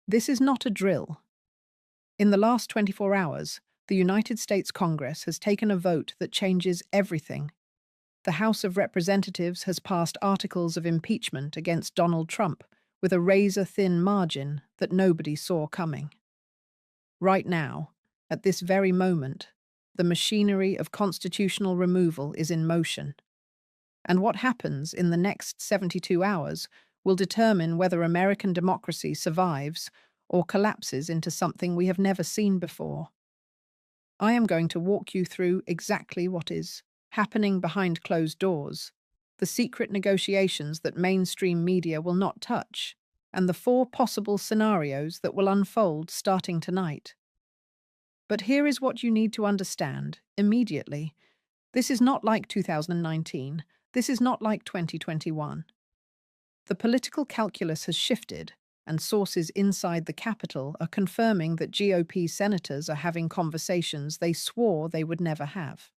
This is not a drill. In the last 24 hours, the United States Congress has taken a vote that changes everything. The House of Representatives has passed articles of impeachment against Donald Trump with a razor-thin margin that nobody saw coming. Right now, at this very moment, the machinery of constitutional removal is in motion. And what happens in the next 72 hours will determine whether American democracy survives or collapses into something we have never seen before. I am going to walk you through exactly what is happening behind closed doors, the secret negotiations that mainstream media will not touch, and the four possible scenarios that will unfold starting tonight. But here is what you need to understand immediately. This is not like 2019. This is not like 2021. The political calculus has shifted, and sources inside the Capitol are confirming that GOP senators are having conversations they swore they would never have.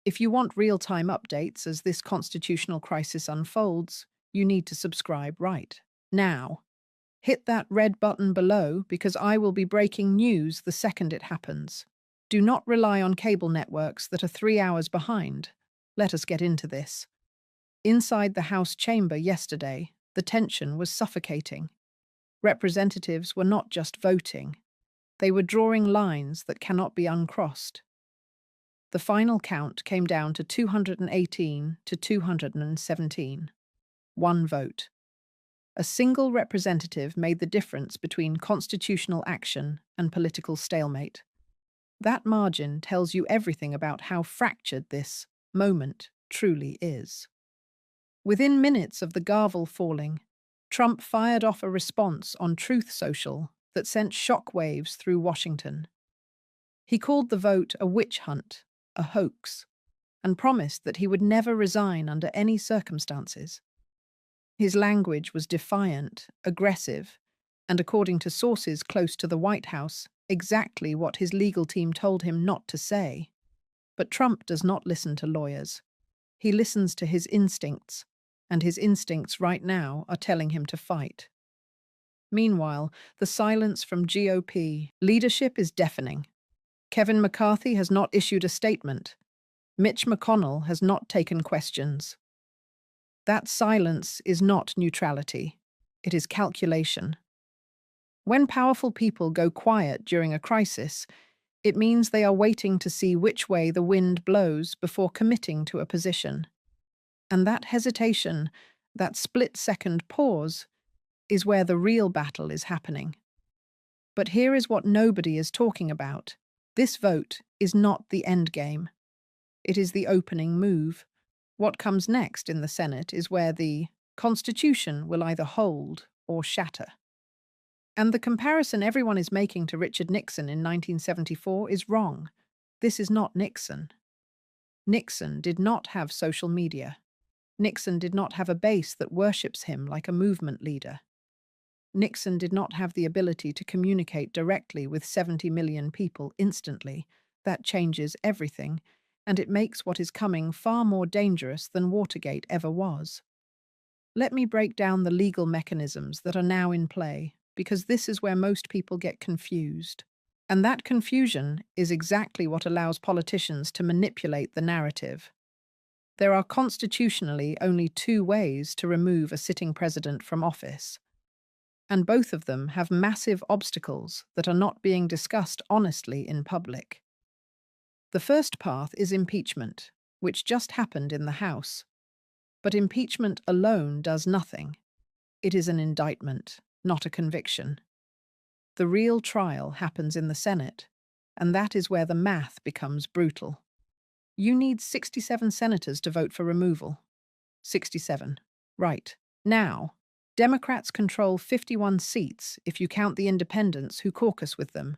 If you want real-time updates as this constitutional crisis unfolds, you need to subscribe right now. Hit that red button below because I will be breaking news the second it happens. Do not rely on cable networks that are 3 hours behind. Let us get into this. Inside the House chamber yesterday, the tension was suffocating. Representatives were not just voting. They were drawing lines that cannot be uncrossed. The final count came down to 218 to 217. One vote. A single representative made the difference between constitutional action and political stalemate. That margin tells you everything about how fractured this moment truly is. Within minutes of the gavel falling, Trump fired off a response on Truth Social that sent shockwaves through Washington. He called the vote a witch hunt, a hoax, and promised that he would never resign under any circumstances. His language was defiant, aggressive, and according to sources close to the White House, exactly what his legal team told him not to say. But Trump does not listen to lawyers. He listens to his instincts, and his instincts right now are telling him to fight. Meanwhile, the silence from GOP leadership is deafening. Kevin McCarthy has not issued a statement. Mitch McConnell has not taken questions. That silence is not neutrality. It is calculation. When powerful people go quiet during a crisis, it means they are waiting to see which way the wind blows before committing to a position. And that hesitation, that split-second pause, is where the real battle is happening. But here is what nobody is talking about. This vote is not the end game. It is the opening move. What comes next in the Senate is where the Constitution will either hold or shatter. And the comparison everyone is making to Richard Nixon in 1974 is wrong. This is not Nixon. Nixon did not have social media. Nixon did not have a base that worships him like a movement leader. Nixon did not have the ability to communicate directly with 70 million people instantly. That changes everything, and it makes what is coming far more dangerous than Watergate ever was. Let me break down the legal mechanisms that are now in play, because this is where most people get confused. And that confusion is exactly what allows politicians to manipulate the narrative. There are constitutionally only two ways to remove a sitting president from office, and both of them have massive obstacles that are not being discussed honestly in public. The first path is impeachment, which just happened in the House. But impeachment alone does nothing. It is an indictment, not a conviction. The real trial happens in the Senate, and that is where the math becomes brutal. You need 67 senators to vote for removal. 67. Right. Now, Democrats control 51 seats if you count the independents who caucus with them.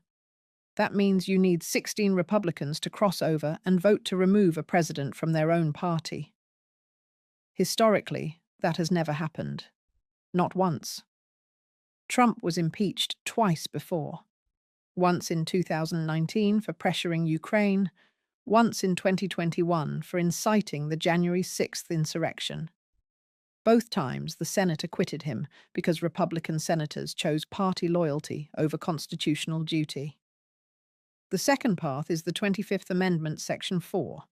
That means you need 16 Republicans to cross over and vote to remove a president from their own party. Historically, that has never happened. Not once. Trump was impeached twice before. Once in 2019 for pressuring Ukraine, once in 2021 for inciting the January 6th insurrection. Both times, the Senate acquitted him because Republican senators chose party loyalty over constitutional duty. The second path is the 25th Amendment, Section 4.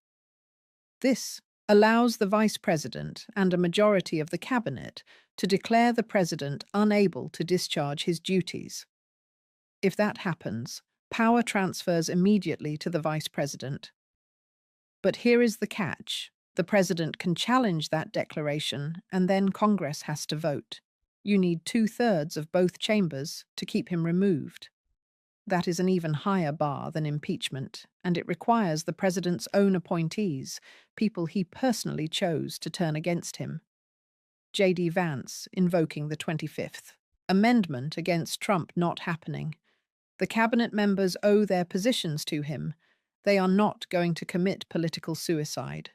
This allows the Vice President and a majority of the Cabinet to declare the President unable to discharge his duties. If that happens, power transfers immediately to the Vice President. But here is the catch. The President can challenge that declaration, and then Congress has to vote. You need 2/3 of both chambers to keep him removed. That is an even higher bar than impeachment, and it requires the President's own appointees, people he personally chose to turn against him. J.D. Vance invoking the 25th Amendment against Trump not happening. The cabinet members owe their positions to him. They are not going to commit political suicide.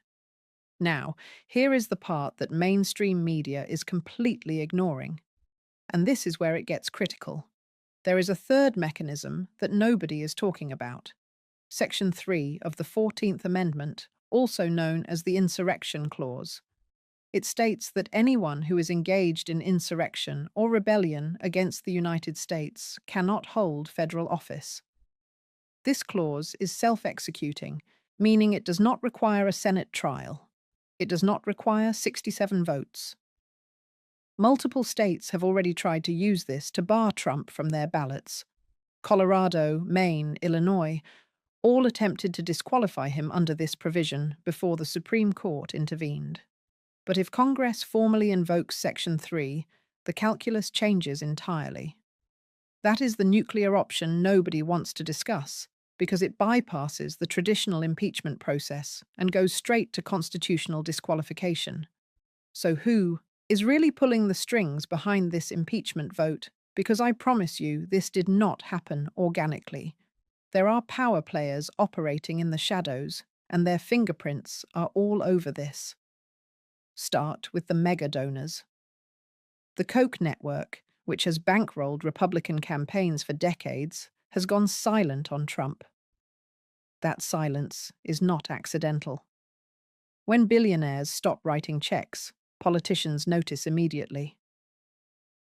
Now, here is the part that mainstream media is completely ignoring. And this is where it gets critical. There is a third mechanism that nobody is talking about. Section 3 of the 14th Amendment, also known as the Insurrection Clause. It states that anyone who is engaged in insurrection or rebellion against the United States cannot hold federal office. This clause is self-executing, meaning it does not require a Senate trial. It does not require 67 votes. Multiple states have already tried to use this to bar Trump from their ballots. Colorado, Maine, Illinois all attempted to disqualify him under this provision before the Supreme Court intervened. But if Congress formally invokes Section 3, the calculus changes entirely. That is the nuclear option nobody wants to discuss, because it bypasses the traditional impeachment process and goes straight to constitutional disqualification. So who is really pulling the strings behind this impeachment vote? Because I promise you, this did not happen organically. There are power players operating in the shadows, and their fingerprints are all over this. Start with the mega donors. The Koch network, which has bankrolled Republican campaigns for decades, has gone silent on Trump. That silence is not accidental. When billionaires stop writing checks, politicians notice immediately.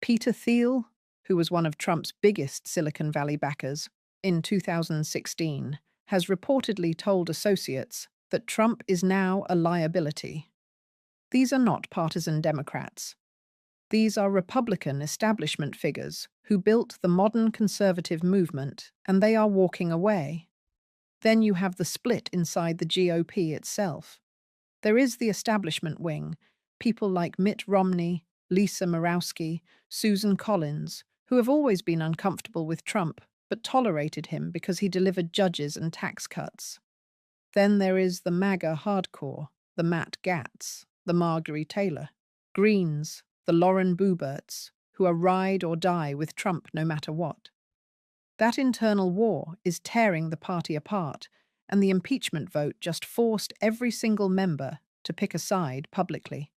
Peter Thiel, who was one of Trump's biggest Silicon Valley backers, in 2016, has reportedly told associates that Trump is now a liability. These are not partisan Democrats. These are Republican establishment figures who built the modern conservative movement, and they are walking away. Then you have the split inside the GOP itself. There is the establishment wing, people like Mitt Romney, Lisa Murkowski, Susan Collins, who have always been uncomfortable with Trump but tolerated him because he delivered judges and tax cuts. Then there is the MAGA hardcore, the Matt Gaetz, the Marjorie Taylor, Greens, the Lauren Boeberts, who are ride or die with Trump no matter what. That internal war is tearing the party apart, and the impeachment vote just forced every single member to pick a side publicly.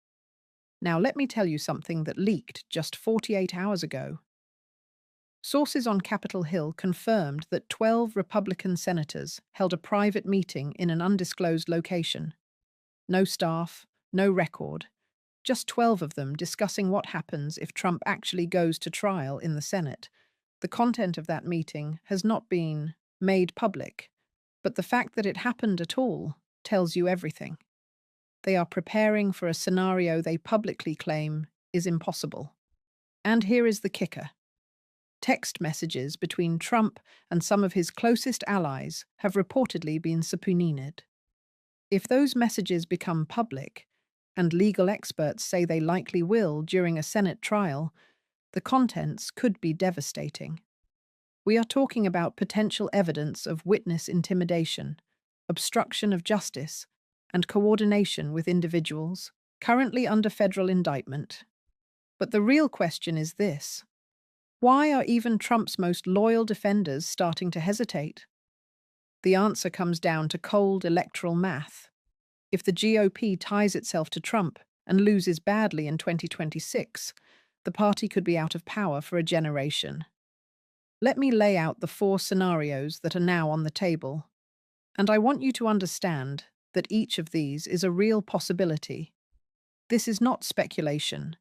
Now let me tell you something that leaked just 48 hours ago. Sources on Capitol Hill confirmed that 12 Republican senators held a private meeting in an undisclosed location. No staff, no record, just 12 of them discussing what happens if Trump actually goes to trial in the Senate. The content of that meeting has not been made public, but the fact that it happened at all tells you everything. They are preparing for a scenario they publicly claim is impossible. And here is the kicker. Text messages between Trump and some of his closest allies have reportedly been subpoenaed. If those messages become public, and legal experts say they likely will during a Senate trial, the contents could be devastating. We are talking about potential evidence of witness intimidation, obstruction of justice, and coordination with individuals currently under federal indictment. But the real question is this: why are even Trump's most loyal defenders starting to hesitate? The answer comes down to cold electoral math. If the GOP ties itself to Trump and loses badly in 2026, the party could be out of power for a generation. Let me lay out the 4 scenarios that are now on the table, and I want you to understand that each of these is a real possibility. This is not speculation.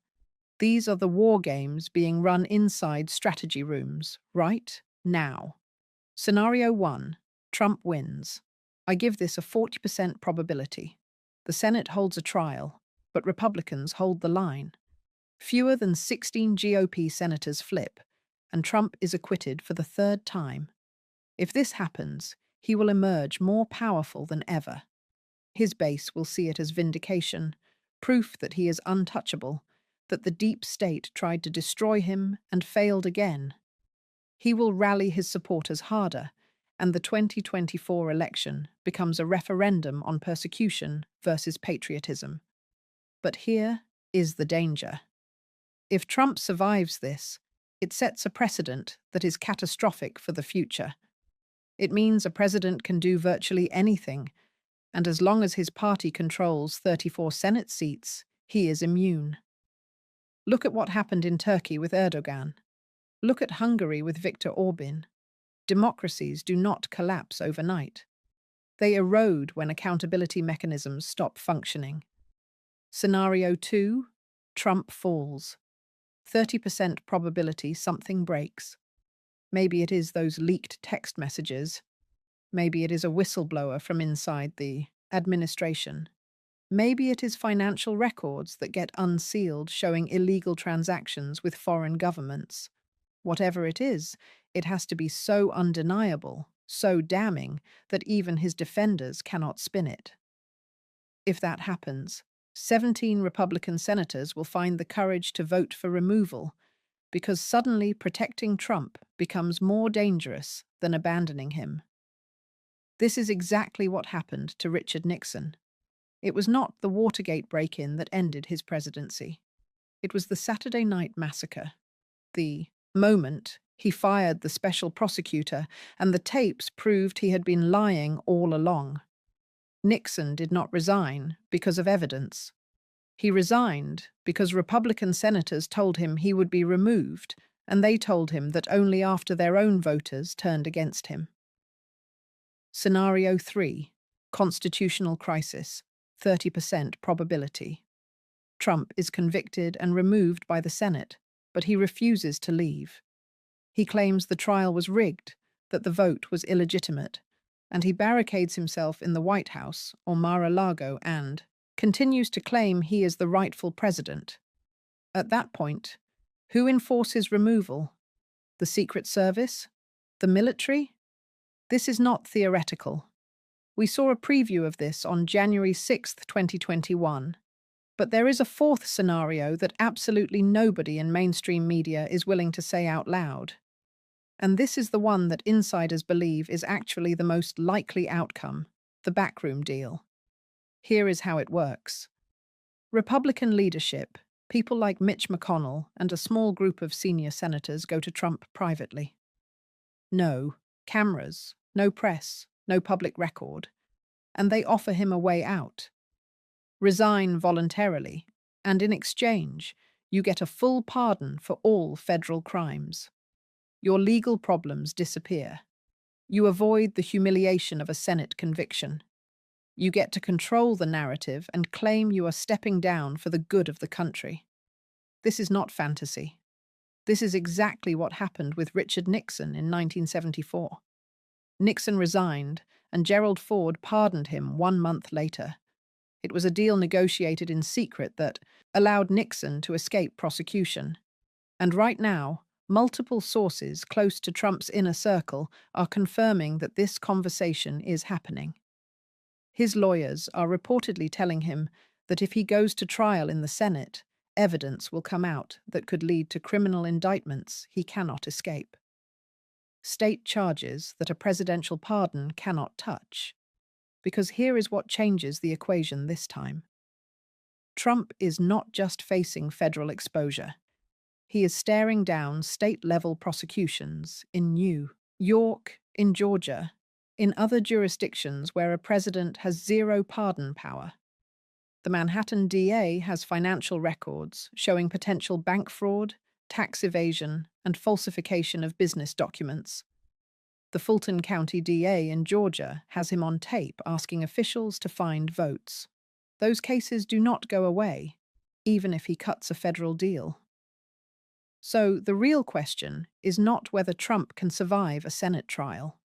These are the war games being run inside strategy rooms, right now. Scenario 1. Trump wins. I give this a 40% probability. The Senate holds a trial, but Republicans hold the line. Fewer than 16 GOP senators flip, and Trump is acquitted for the third time. If this happens, he will emerge more powerful than ever. His base will see it as vindication, proof that he is untouchable, that the deep state tried to destroy him and failed again. He will rally his supporters harder, and the 2024 election becomes a referendum on persecution versus patriotism. But here is the danger. If Trump survives this, it sets a precedent that is catastrophic for the future. It means a president can do virtually anything, and as long as his party controls 34 Senate seats, he is immune. Look at what happened in Turkey with Erdogan. Look at Hungary with Viktor Orban. Democracies do not collapse overnight. They erode when accountability mechanisms stop functioning. Scenario 2. Trump falls. 30% probability something breaks. Maybe it is those leaked text messages. Maybe it is a whistleblower from inside the administration. Maybe it is financial records that get unsealed showing illegal transactions with foreign governments. Whatever it is, it has to be so undeniable, so damning, that even his defenders cannot spin it. If that happens, 17 Republican senators will find the courage to vote for removal, because suddenly protecting Trump becomes more dangerous than abandoning him. This is exactly what happened to Richard Nixon. It was not the Watergate break-in that ended his presidency. It was the Saturday Night Massacre. The moment he fired the special prosecutor, and the tapes proved he had been lying all along. Nixon did not resign because of evidence. He resigned because Republican senators told him he would be removed, and they told him that only after their own voters turned against him. Scenario 3. Constitutional crisis. 30% probability. Trump is convicted and removed by the Senate, but he refuses to leave. He claims the trial was rigged, that the vote was illegitimate, and he barricades himself in the White House or Mar-a-Lago and continues to claim he is the rightful president. At that point, who enforces removal? The Secret Service? The military? This is not theoretical. We saw a preview of this on January 6, 2021. But there is a fourth scenario that absolutely nobody in mainstream media is willing to say out loud. And this is the one that insiders believe is actually the most likely outcome, the backroom deal. Here is how it works. Republican leadership, people like Mitch McConnell and a small group of senior senators go to Trump privately. No cameras, no press, no public record, and they offer him a way out. Resign voluntarily, and in exchange, you get a full pardon for all federal crimes. Your legal problems disappear. You avoid the humiliation of a Senate conviction. You get to control the narrative and claim you are stepping down for the good of the country. This is not fantasy. This is exactly what happened with Richard Nixon in 1974. Nixon resigned, and Gerald Ford pardoned him 1 month later. It was a deal negotiated in secret that allowed Nixon to escape prosecution. And right now, multiple sources close to Trump's inner circle are confirming that this conversation is happening. His lawyers are reportedly telling him that if he goes to trial in the Senate, evidence will come out that could lead to criminal indictments he cannot escape. State charges that a presidential pardon cannot touch. Because here is what changes the equation this time. Trump is not just facing federal exposure. He is staring down state-level prosecutions in New York, in Georgia, in other jurisdictions where a president has zero pardon power. The Manhattan DA has financial records showing potential bank fraud, tax evasion, and falsification of business documents. The Fulton County DA in Georgia has him on tape asking officials to find votes. Those cases do not go away. even if he cuts a federal deal. So the real question is not whether Trump can survive a Senate trial.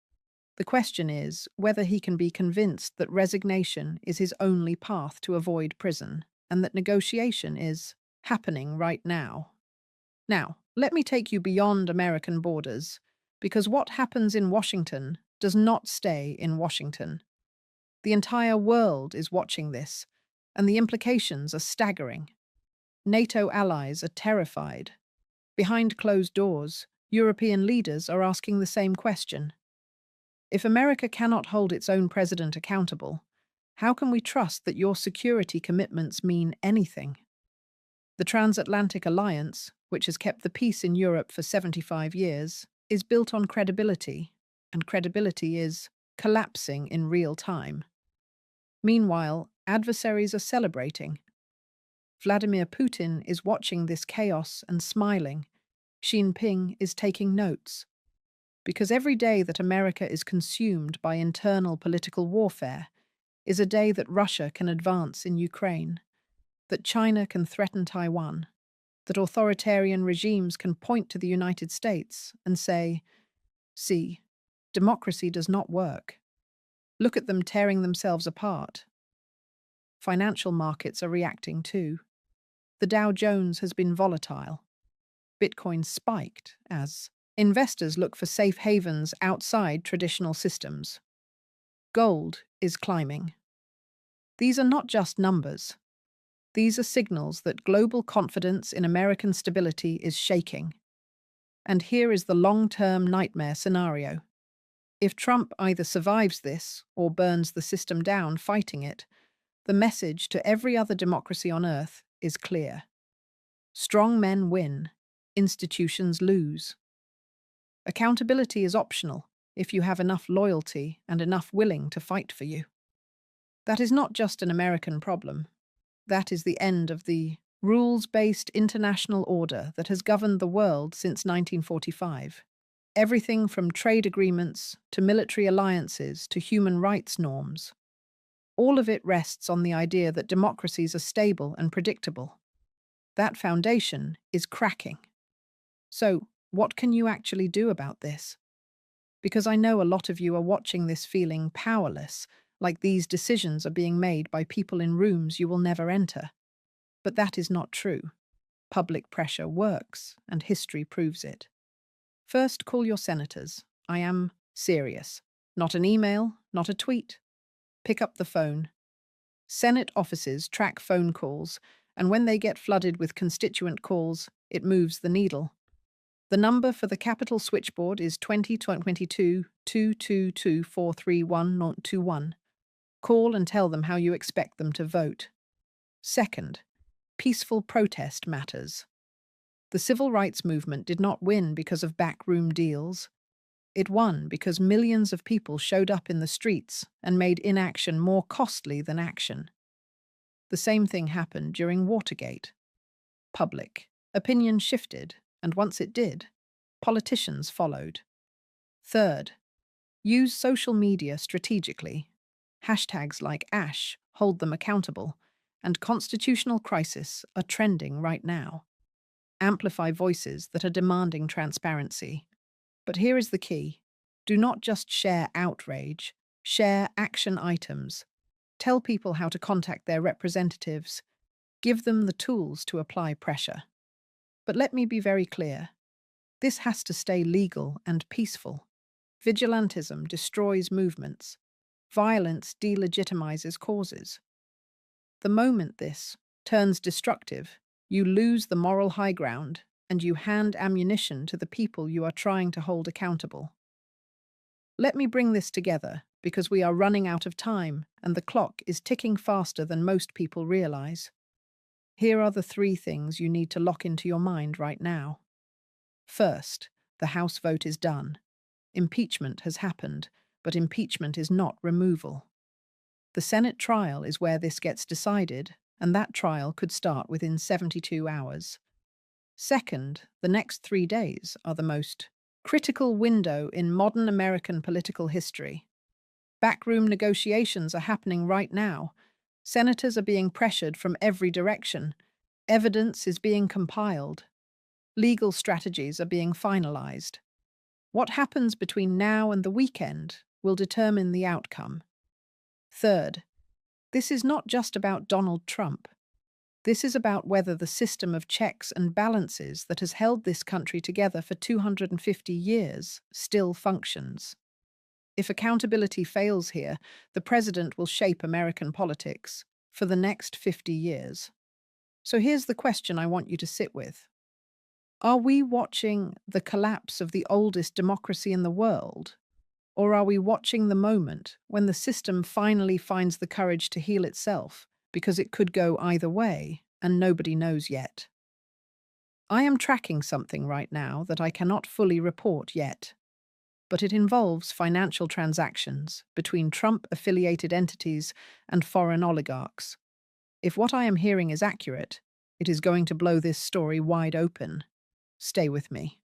The question is whether he can be convinced that resignation is his only path to avoid prison and that negotiation is happening right now. Now, let me take you beyond American borders, because what happens in Washington does not stay in Washington. The entire world is watching this, and the implications are staggering. NATO allies are terrified. Behind closed doors, European leaders are asking the same question. If America cannot hold its own president accountable, how can we trust that your security commitments mean anything? The transatlantic alliance, which has kept the peace in Europe for 75 years, is built on credibility, and credibility is collapsing in real time. Meanwhile, adversaries are celebrating. Vladimir Putin is watching this chaos and smiling. Xi Jinping is taking notes. Because every day that America is consumed by internal political warfare is a day that Russia can advance in Ukraine, that China can threaten Taiwan, that authoritarian regimes can point to the United States and say, "See, democracy does not work. Look at them tearing themselves apart." Financial markets are reacting too. The Dow Jones has been volatile. Bitcoin spiked as investors look for safe havens outside traditional systems. Gold is climbing. These are not just numbers. These are signals that global confidence in American stability is shaking. And here is the long-term nightmare scenario. If Trump either survives this or burns the system down fighting it, the message to every other democracy on earth is clear. Strong men win, institutions lose. Accountability is optional if you have enough loyalty and enough willing to fight for you. That is not just an American problem. That is the end of the rules-based international order that has governed the world since 1945. Everything from trade agreements to military alliances to human rights norms. All of it rests on the idea that democracies are stable and predictable. That foundation is cracking. So, what can you actually do about this? Because I know a lot of you are watching this feeling powerless, like these decisions are being made by people in rooms you will never enter. But that is not true. Public pressure works, and history proves it. First, call your senators. I am serious. Not an email, not a tweet. Pick up the phone. Senate offices track phone calls, and when they get flooded with constituent calls, it moves the needle. The number for the Capitol switchboard is 2022-222-431-021. Call and tell them how you expect them to vote. Second, peaceful protest matters. The civil rights movement did not win because of backroom deals. It won because millions of people showed up in the streets and made inaction more costly than action. The same thing happened during Watergate. Public opinion shifted, and once it did, politicians followed. Third, use social media strategically. Hashtags like Ash hold them accountable, and constitutional crisis are trending right now. Amplify voices that are demanding transparency. But here is the key. Do not just share outrage, share action items. Tell people how to contact their representatives. Give them the tools to apply pressure. But let me be very clear. This has to stay legal and peaceful. Vigilantism destroys movements. Violence delegitimizes causes. The moment this turns destructive, you lose the moral high ground and you hand ammunition to the people you are trying to hold accountable. Let me bring this together because we are running out of time and the clock is ticking faster than most people realize. Here are the 3 things you need to lock into your mind right now. First, the House vote is done. Impeachment has happened, but impeachment is not removal. The Senate trial is where this gets decided, and that trial could start within 72 hours. Second, the next 3 days are the most critical window in modern American political history. Backroom negotiations are happening right now. Senators are being pressured from every direction. Evidence is being compiled. Legal strategies are being finalized. What happens between now and the weekend will determine the outcome. Third, this is not just about Donald Trump. This is about whether the system of checks and balances that has held this country together for 250 years still functions. If accountability fails here, the president will shape American politics for the next 50 years. So here's the question I want you to sit with. Are we watching the collapse of the oldest democracy in the world? Or are we watching the moment when the system finally finds the courage to heal itself? Because it could go either way, and nobody knows yet. I am tracking something right now that I cannot fully report yet, but it involves financial transactions between Trump-affiliated entities and foreign oligarchs. If what I am hearing is accurate, it is going to blow this story wide open. Stay with me.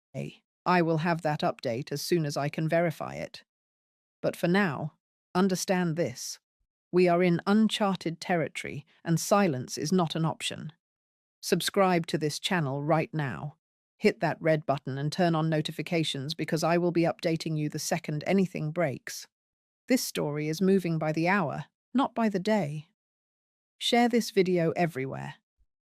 I will have that update as soon as I can verify it. But for now, understand this. We are in uncharted territory, and silence is not an option. Subscribe to this channel right now. Hit that red button and turn on notifications because I will be updating you the second anything breaks. This story is moving by the hour, not by the day. Share this video everywhere.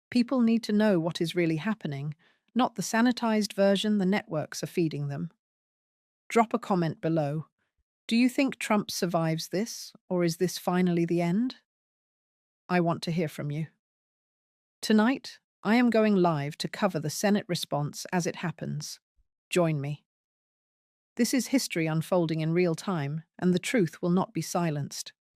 People need to know what is really happening, not the sanitized version the networks are feeding them. Drop a comment below. Do you think Trump survives this, or is this finally the end? I want to hear from you. Tonight, I am going live to cover the Senate response as it happens. Join me. This is history unfolding in real time, and the truth will not be silenced.